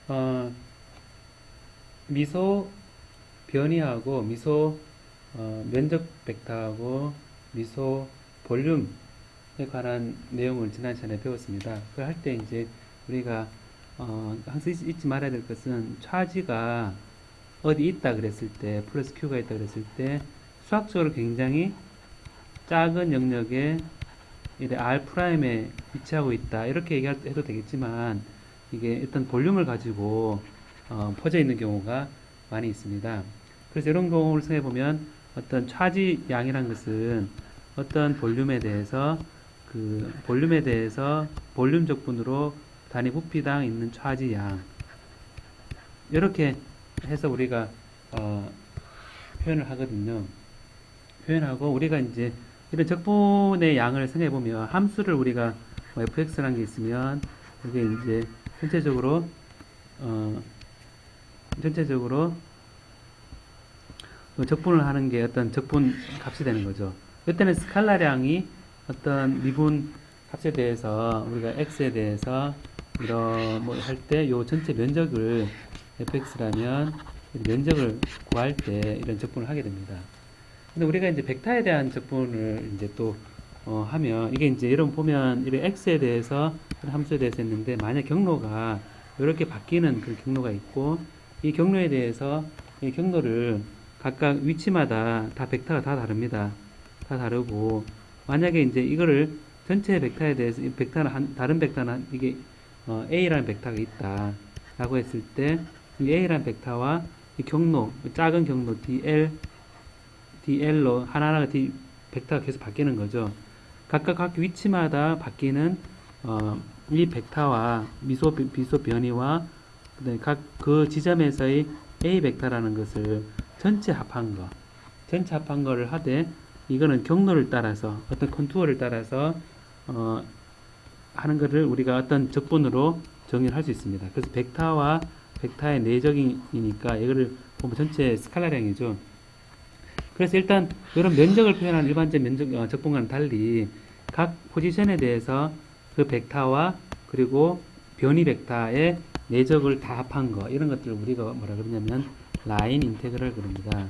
어, 미소 변이하고 미소 면적 벡터하고 미소 볼륨에 관한 내용을 지난 시간에 배웠습니다. 그걸 할 때 이제 우리가 항상 잊지 말아야 될 것은 차지가 어디 있다 그랬을 때 플러스 Q가 있다 그랬을 때 수학적으로 굉장히 작은 영역에 이래 R'에 위치하고 있다 이렇게 얘기해도 되겠지만 이게 일단 볼륨을 가지고 퍼져 있는 경우가 많이 있습니다. 그래서 이런 경우를 생각해 보면 어떤 차지 양이란 것은 어떤 볼륨에 대해서 볼륨 적분으로 단위 부피당 있는 차지 양 이렇게 해서 우리가 표현을 하거든요. 표현하고 우리가 이제 이런 적분의 양을 생각해 보면 함수를 우리가 뭐 fx라는 게 있으면 이게 이제 전체적으로 어, 전체적으로 적분을 하는 게 어떤 적분 값이 되는 거죠. 이때는 스칼라량이 어떤 미분 값에 대해서 우리가 x에 대해서 이런 뭐 할 때 요 전체 면적을 fx라면 면적을 구할 때 이런 적분을 하게 됩니다. 근데 우리가 이제 벡터에 대한 적분을 이제 또 하면 이게 이제 여러분 보면 이런 x에 대해서 함수에 대해서 했는데 만약 경로가 이렇게 바뀌는 그 경로가 있고 이 경로에 대해서 이 경로를 각각 위치마다 다 벡터가 다 다릅니다. 다 다르고 만약에 이제 이거를 전체 벡터에 대해서 이 벡터는 다른 벡터는 이게 A라는 벡터가 있다 라고 했을 때 이 A라는 벡터와 이 경로 작은 경로 DL로 하나하나가 벡터가 계속 바뀌는 거죠. 각각 각 위치마다 바뀌는 이 벡터와 비소 변이와 각 그 지점에서의 A 벡터라는 것을 전체 합한 거를 하되 이거는 경로를 따라서 어떤 컨투어를 따라서 하는 것을 우리가 어떤 적분으로 정의를 할 수 있습니다. 그래서 벡터와 벡터의 내적이니까 이거를 보면 전체 스칼라량이죠. 그래서 일단 이런 면적을 표현하는 일반적 면적 적분과는 달리 각 포지션에 대해서 그 벡터와 그리고 변이 벡터의 내적을 다 합한 거 이런 것들을 우리가 뭐라 그러냐면 라인 인테그랄 그럽니다.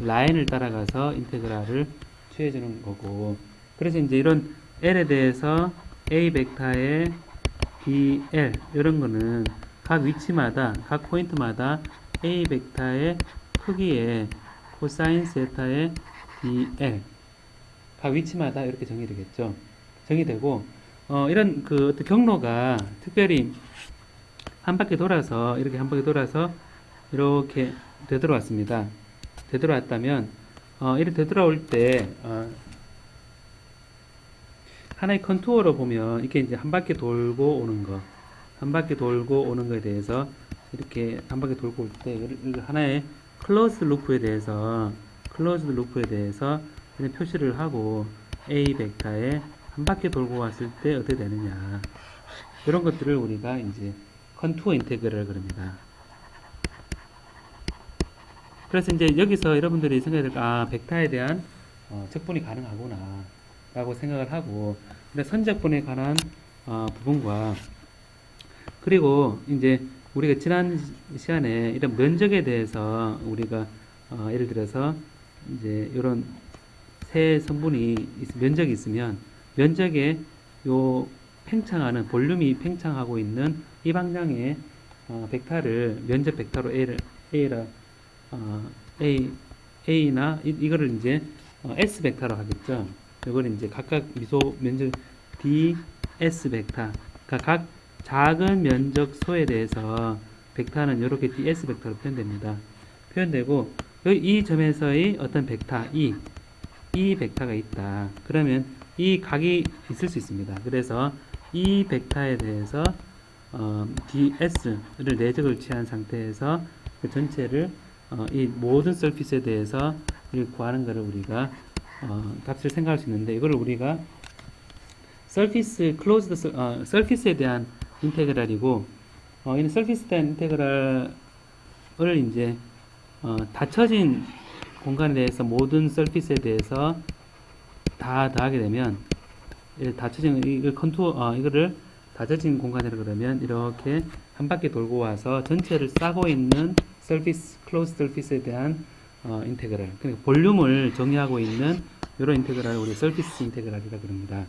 라인을 따라가서 인테그랄을 취해주는 거고 그래서 이제 이런 L에 대해서 A 벡터의 DL 이런 거는 각 위치마다 각 포인트마다 A 벡터의 크기의 코사인 세타의 DL 각 위치마다 이렇게 정의되겠죠. 정의되고 이런 그 어떤 경로가 특별히 한 바퀴 돌아서 이렇게 한 바퀴 돌아서 이렇게 되돌아왔습니다. 되돌아왔다면 이렇게 되돌아올 때 하나의 컨투어로 보면 이게 이제 한 바퀴 돌고 오는 거, 한 바퀴 돌고 오는 거에 대해서 이렇게 한 바퀴 돌고 올 때 하나의 클로즈 루프에 대해서 그냥 표시를 하고 A 벡터에 한 바퀴 돌고 왔을 때 어떻게 되느냐 이런 것들을 우리가 이제 컨투어 인테그랄 그럽니다. 그래서 이제 여기서 여러분들이 생각해 될 벡터에 대한 적분이 가능하구나 라고 생각을 하고 근데 선적분에 관한 부분과 그리고 이제 우리가 지난 시간에 이런 면적에 대해서 우리가 예를 들어서 이제 이런 세 성분이 면적이 있으면 면적에 요 팽창하는 볼륨이 팽창하고 있는 이 방향의 벡터를 면적 벡터로 A라 A나 이거를 이제 S 벡터로 하겠죠. 이걸 이제 각각 미소 면적 DS 벡터 그러니까 각 작은 면적소에 대해서 벡터는 이렇게 DS 벡터로 표현됩니다. 표현되고 이 점에서의 어떤 벡터 이 벡터가 있다. 그러면 이 각이 있을 수 있습니다. 그래서 이 벡터에 대해서 DS를 내적을 취한 상태에서 그 전체를 이 모든 서피스에 대해서 구하는 것을 우리가 값을 생각할 수 있는데 이걸 우리가 서피스에 대한 인테그랄이고 이는 서피스에 대한 인테그랄을 이제 닫혀진 공간에 대해서 모든 서피스에 대해서 다 더하게 되면 닫혀진 이걸 컨투어 이거를 다져진 공간이라 그러면 이렇게 한 바퀴 돌고 와서 전체를 싸고 있는 서피스, 클로즈 서피스에 대한 인테그랄. 그러니까 볼륨을 정의하고 있는 이런 인테그랄을 우리 서피스 인테그랄이라 그럽니다.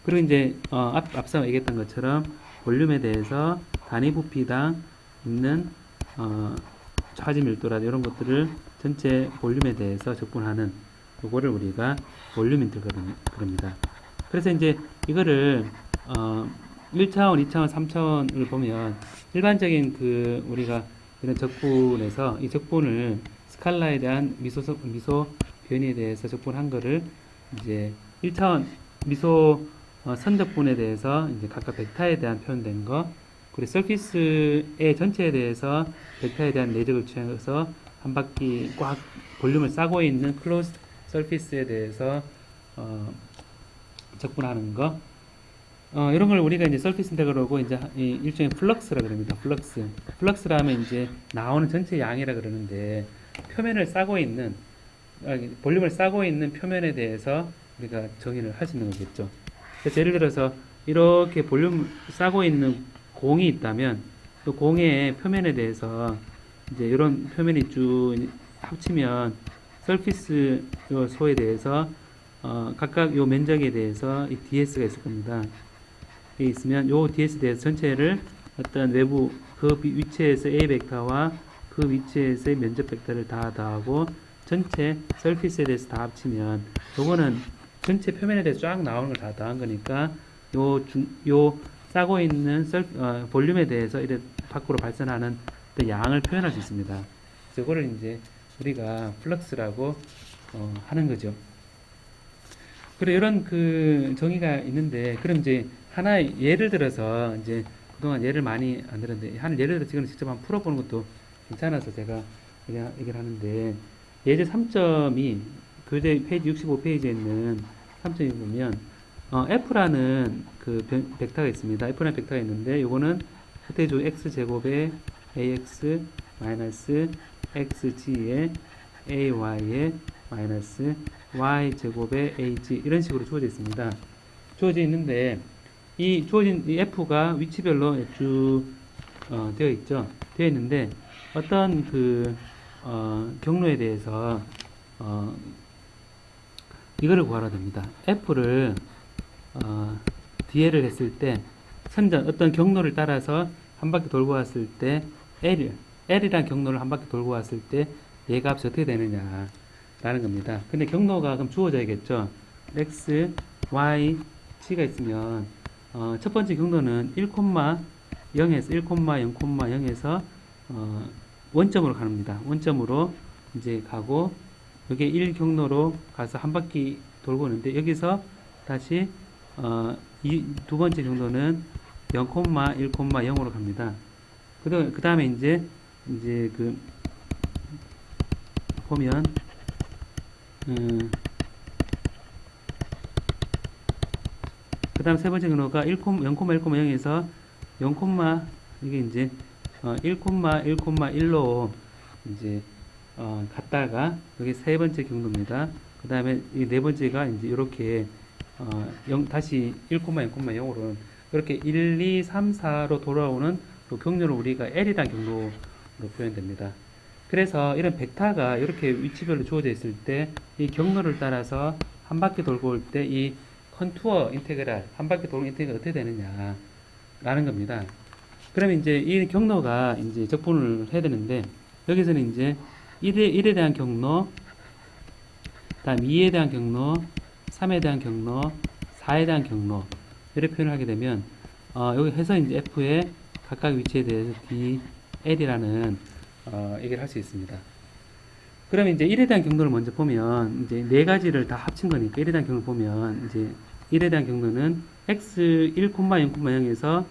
그리고 이제 앞서 얘기했던 것처럼 볼륨에 대해서 단위 부피당 있는 차지 밀도라든지 이런 것들을 전체 볼륨에 대해서 적분하는 요거를 우리가 볼륨 인테그랄입니다. 그래서 이제 이거를 1차원, 2차원, 3차원을 보면 일반적인 그 우리가 이런 적분에서 이 적분을 스칼라에 대한 미소 변이에 대해서 적분한 거를 이제 1차원 미소 선적분에 대해서 이제 각각 벡터에 대한 표현된 거, 그리고 서피스의 전체에 대해서 벡터에 대한 내적을 취해서 한 바퀴 꽉 볼륨을 싸고 있는 클로즈 서피스에 대해서 적분하는 거, 이런 걸 우리가 이제 서피스 인테그럴하고 이제 일종의 플럭스라 그럽니다. 플럭스라면 이제 나오는 전체 양이라 그러는데 표면을 싸고 있는 볼륨을 싸고 있는 표면에 대해서 우리가 정의를 할 수 있는 거겠죠. 그래서 예를 들어서 이렇게 볼륨 싸고 있는 공이 있다면 그 공의 표면에 대해서 이제 이런 표면이 쭉 합치면 서피스 요 소에 대해서 각각 요 면적에 대해서 이 ds가 있을 겁니다. 이 있으면 요 ds에 대해서 전체를 어떤 외부 그 위치에서 a 벡터와 그 위치에서의 면적 벡터를 다 더하고 전체 서피스에 대해서 다 합치면 요거는 전체 표면에 대해서 쫙 나오는 걸 다 더한 거니까 요 싸고 있는 볼륨에 대해서 이렇게 밖으로 발산하는 그 양을 표현할 수 있습니다. 그래서 이거를 이제 우리가 플럭스라고 하는 거죠. 그리고 이런 그 정의가 있는데, 그럼 이제 하나 예를 들어서 이제 그동안 예를 많이 안 들었는데 한 예를 들어서 지금 직접 한번 풀어보는 것도 괜찮아서 제가 얘기를 하는데, 예제 3점이 교재 페이지 65페이지에 있는 3점이 보면 F라는 그 벡터가 있습니다. F라는 벡터가 있는데 요거는 그때주 x제곱에 ax 마이너스 xg에 ay에 마이너스 y제곱에 ag 이런 식으로 주어져 있습니다. 주어져 있는데 이 주어진 이 F가 위치별로 쭉 되어 있죠. 되어 있는데 어떤 그 경로에 대해서 이거를 구하라 됩니다. F를 DL을 했을 때 선전 어떤 경로를 따라서 한 바퀴 돌고 왔을 때 L이라는 경로를 한 바퀴 돌고 왔을 때 얘 값이 어떻게 되느냐 라는 겁니다. 근데 경로가 그럼 주어져야겠죠. X, Y, G가 있으면 첫 번째 경로는 1,0에서 1,0,0에서 원점으로 갑니다. 원점으로 이제 가고 여기 1경로로 가서 한 바퀴 돌고 오는데 여기서 다시 두 번째 경로는 0, 1,0으로 갑니다. 그 다음에 이제 그 보면 그 다음 세 번째 경로가 0,1,0에서 0, 이게 이제 1,1,1로 이제 갔다가 여기 세 번째 경로입니다. 그 다음에 이 네 번째가 이제 이렇게 다시 1,0,0으로 이렇게 1, 2, 3, 4로 돌아오는 그 경로를 우리가 L이라는 경로로 표현됩니다. 그래서 이런 벡터가 이렇게 위치별로 주어져 있을 때 이 경로를 따라서 한 바퀴 돌고 올 때 이 컨투어 인테그랄, 한 바퀴 도는 인테그랄 어떻게 되느냐 라는 겁니다. 그러면 이제 이 경로가 이제 적분을 해야 되는데 여기서는 이제 1에 대한 경로, 다음 2에 대한 경로, 3에 대한 경로, 4에 대한 경로 이렇게 표현을 하게 되면 여기 해서 이제 F의 각각 위치에 대해서 DL이라는 얘기를 할 수 있습니다. 그러면 이제 1에 대한 경로를 먼저 보면 이제 네 가지를 다 합친 거니까 1에 대한 경로를 보면 이제 1에 대한 경로는 x 1,0,0에서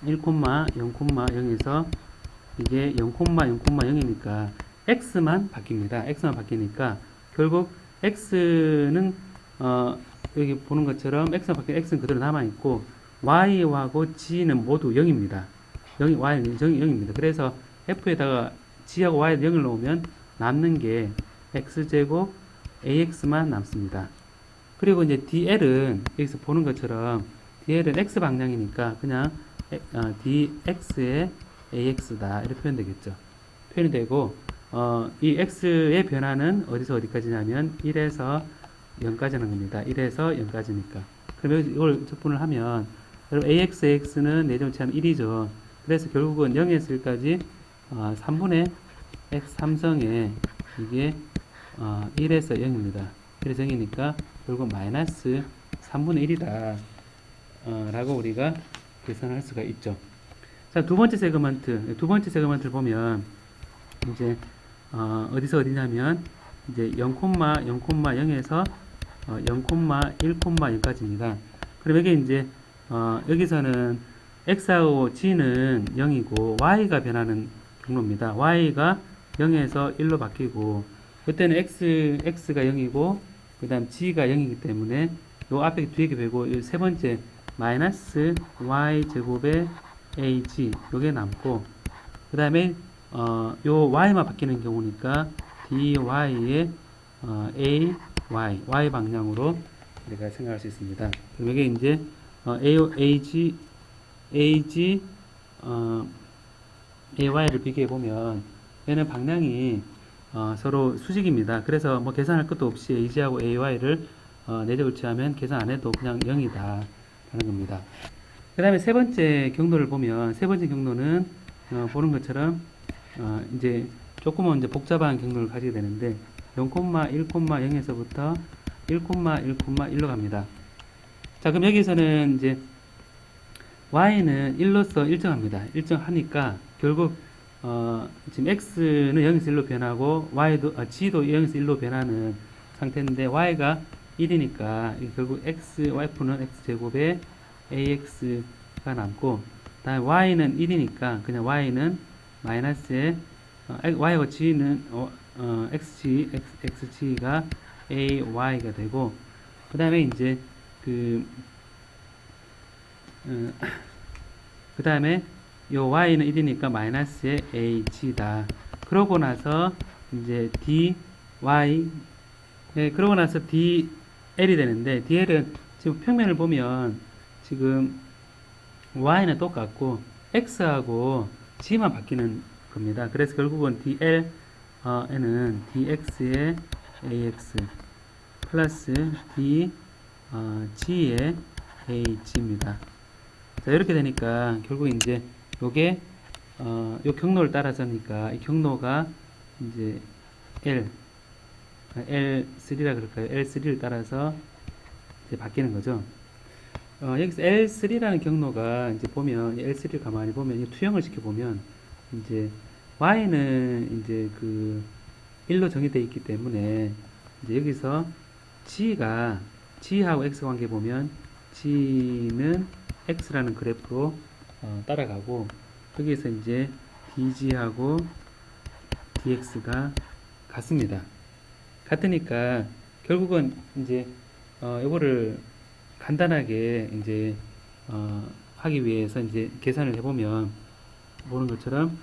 1,0,0에서 이게 0,0,0이니까 x만 바뀝니다. x만 바뀌니까 결국 x는 여기 보는 것처럼 x만 바뀌면 x는 그대로 남아있고 y하고 g는 모두 0입니다. y는 0입니다. 그래서 f에다가 g하고 y를 0을 넣으면 남는 게 x제곱 ax만 남습니다. 그리고 이제 dl은 여기서 보는 것처럼 DL은 x 방향이니까 그냥 dx의 ax다 이렇게 표현되겠죠. 표현이 되고 이 x의 변화는 어디서 어디까지냐면 1에서 0까지 하는 겁니다. 1에서 0까지니까. 그럼 이걸 적분을 하면 여러분 ax는 4점 취하면 1이죠. 그래서 결국은 0에서 1까지 3분의 x 3성에 이게 1에서 0입니다. 1에서 0이니까 결국 마이너스 3분의 1이다 라고 우리가 계산할 수가 있죠. 자, 두 번째 세그먼트를 보면 이제 어디서 어디냐면 이제 0,0,0에서 0,1,0까지입니다. 그럼 여기 이제 여기서는 x하고 g는 0이고 y가 변하는 경로입니다. y가 0에서 1로 바뀌고 그때는 x가 0이고 그 다음 g가 0이기 때문에 요 앞에 뒤에 배고 세 번째 마이너스 y 제곱의 ag 요게 남고 그 다음에 요 y만 바뀌는 경우니까 dy의 y 방향으로 우리가 생각할 수 있습니다. 그럼 이게 이제 ay를 비교해 보면 얘는 방향이 서로 수직입니다. 그래서 뭐 계산할 것도 없이 ag하고 ay를 내적을 취하면 계산 안 해도 그냥 0이다 라는 겁니다. 그 다음에 세 번째 경로를 보면 세 번째 경로는 보는 것처럼 이제 조금은 이제 복잡한 경로를 가지게 되는데 0,1,0에서부터 1,1,1로 갑니다. 자, 그럼 여기서는 이제 y는 1로서 일정합니다. 일정하니까 결국 지금 x는 0에서 1로 변하고 g도 0에서 1로 변하는 상태인데 y가 1이니까 결국 y는 x제곱에 ax가 남고 다음에 y는 1이니까 그냥 y는 마이너스에 y하고 g는 xg가 ay가 되고 그 다음에 이제 그 다음에 요 y는 1이니까 마이너스의 ag다. 그러고 나서 이제 dy 그러고 나서 dl이 되는데 dl은 지금 평면을 보면 지금 y는 똑같고 x하고 g만 바뀌는 겁니다. 그래서 결국은 dl에는 dx의 ax 플러스 dg의 ag입니다. 자, 이렇게 되니까 결국 이제 요게 요 경로를 따라서니까 이 경로가 이제 L3라 그럴까요? L3를 따라서 이제 바뀌는 거죠. 여기서 L3라는 경로가 이제 보면 L3를 가만히 보면 이 투영을 시켜 보면 이제 y는 이제 그 1로 정의되어 있기 때문에 이제 여기서 g하고 x 관계 보면 g는 x라는 그래프로 따라가고 여기서 이제 dg하고 dx가 같습니다. 같으니까 결국은 이제 이거를 간단하게 이제 하기 위해서 이제 계산을 해보면 보는 것처럼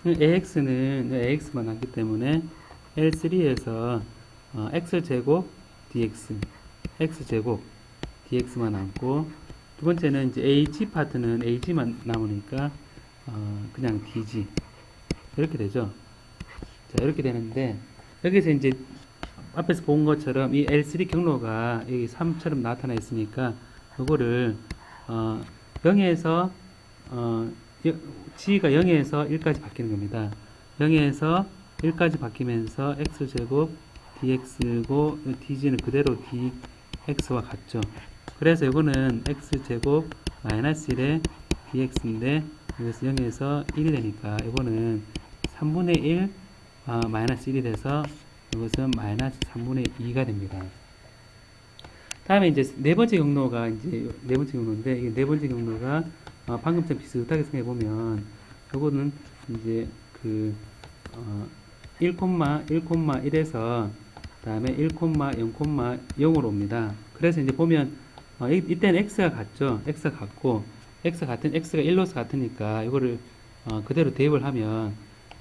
ax는 ax만 남기 때문에 L3에서 x제곱 dx x제곱 dx만 남고 두 번째는 이제 ag 파트는 ag만 남으니까 그냥 dg 이렇게 되죠. 자, 이렇게 되는데 여기서 이제 앞에서 본 것처럼 이 L3 경로가 여기 3처럼 나타나 있으니까 이거를 0에서 g가 0에서 1까지 바뀌는 겁니다. 0에서 1까지 바뀌면서 x제곱 dx고 dg는 그대로 dx와 같죠. 그래서 이거는 x제곱 마이너스 1의 dx인데 여기서 0에서 1이 되니까 이거는 3분의 1 마이너스 1이 돼서 이것은 마이너스 3분의 2가 됩니다. 다음에 이제 네 번째 경로가 이제 네 번째 경로인데 이 네 번째 경로가 방금처럼 비슷하게 생각해 보면 요거는 이제 그 1,1,1에서 다음에 1,0,0으로 옵니다. 그래서 이제 보면 이때는 x가 같죠. x가 같고 x가 1로서 같으니까 이거를 그대로 대입을 하면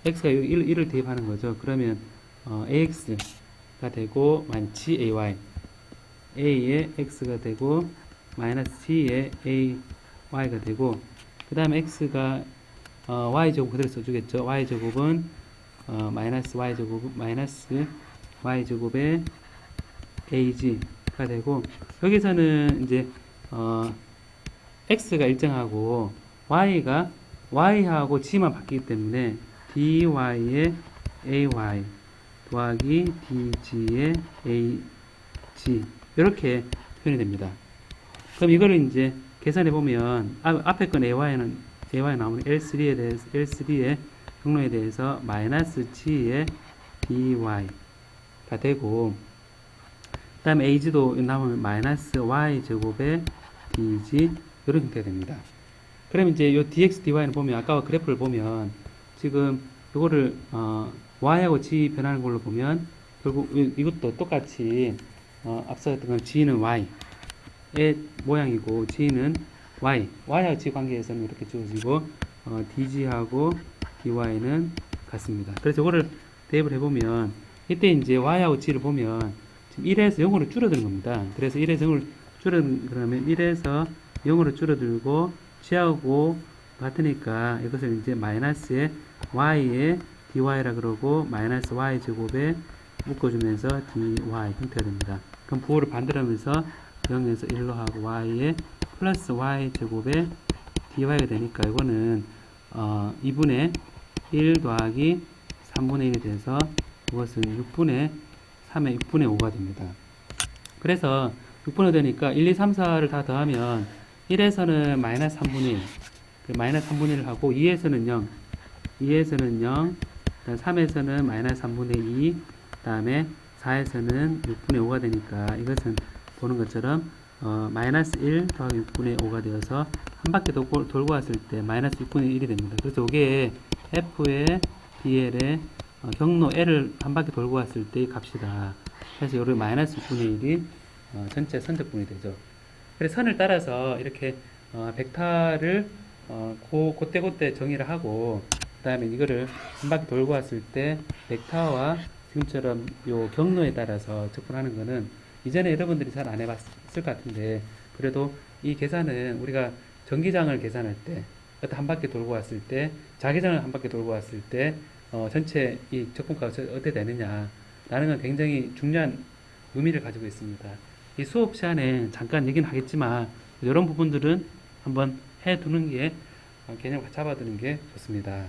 x가 1을 대입하는 거죠. 그러면 ax가 되고 gay a의 x가 되고 마이너스 g의 ay가 되고, 그 다음에 x가 y제곱 그대로 써주겠죠. y제곱은 마이너스 y제곱의 ag가 되고, 여기서는 이제 x가 일정하고 y하고 g만 바뀌기 때문에 dy의 ay 더하기 dg의 ag 이렇게 표현이 됩니다. 그럼 이거를 이제 계산해 보면 앞에 건 ay 나오는 L3의 경로에 대해서 마이너스 g의 dy가 되고, 그 다음에 ag도 나오면 마이너스 y제곱의 dg 이런 형태가 됩니다. 그럼 이제 요 dx dy는 보면 아까와 그래프를 보면 지금 요거를 y하고 g 변하는 걸로 보면 결국 이것도 똑같이 앞서 했던 건 g는 y의 모양이고 g는 y하고 g 관계에서는 이렇게 주어지고 dg하고 dy는 같습니다. 그래서 이거를 대입을 해보면 이때 이제 y하고 g를 보면 지금 1에서 0으로 줄어드는 겁니다. 그래서 1에서 0으로 그러면 1에서 0으로 줄어들고 g하고 같으니까 이것을 이제 마이너스의 y의 dy라 그러고 마이너스 y제곱에 묶어주면서 dy 형태가 됩니다. 그럼 부호를 반대로 하면서 0에서 1로 하고 y의 플러스 y제곱에 dy가 되니까 이거는 2분의 1 더하기 3분의 1이 돼서 이것은 6분의 3의 6분의 5가 됩니다. 그래서 6분의 5 되니까 1, 2, 3, 4를 다 더하면 1에서는 마이너스 3분의 1, 마이너스 3분의 1을 하고 2에서는 0, 3에서는 마이너스 3분의 2, 그 다음에 4에서는 6분의 5가 되니까 이것은 보는 것처럼 마이너스 1 더하기 6분의 5가 되어서 한 바퀴 돌고 왔을 때 마이너스 6분의 1이 됩니다. 그래서 이게 F의 DL의 경로 L을 한 바퀴 돌고 왔을 때의 값이다. 그래서 여기 마이너스 6분의 1이 전체 선적분이 되죠. 그래서 선을 따라서 이렇게 벡터를 그때 정의를 하고, 그 다음에 이거를 한 바퀴 돌고 왔을 때 벡터와 지금처럼 요 경로에 따라서 접근하는 거는 이전에 여러분들이 잘 안 해봤을 것 같은데, 그래도 이 계산은 우리가 전기장을 계산할 때 한 바퀴 돌고 왔을 때, 자기장을 한 바퀴 돌고 왔을 때 전체 이 적분가가 어떻게 되느냐 라는 건 굉장히 중요한 의미를 가지고 있습니다. 이 수업 시간에 잠깐 얘기는 하겠지만 이런 부분들은 한번 해두는 게 개념을 잡아두는 게 좋습니다.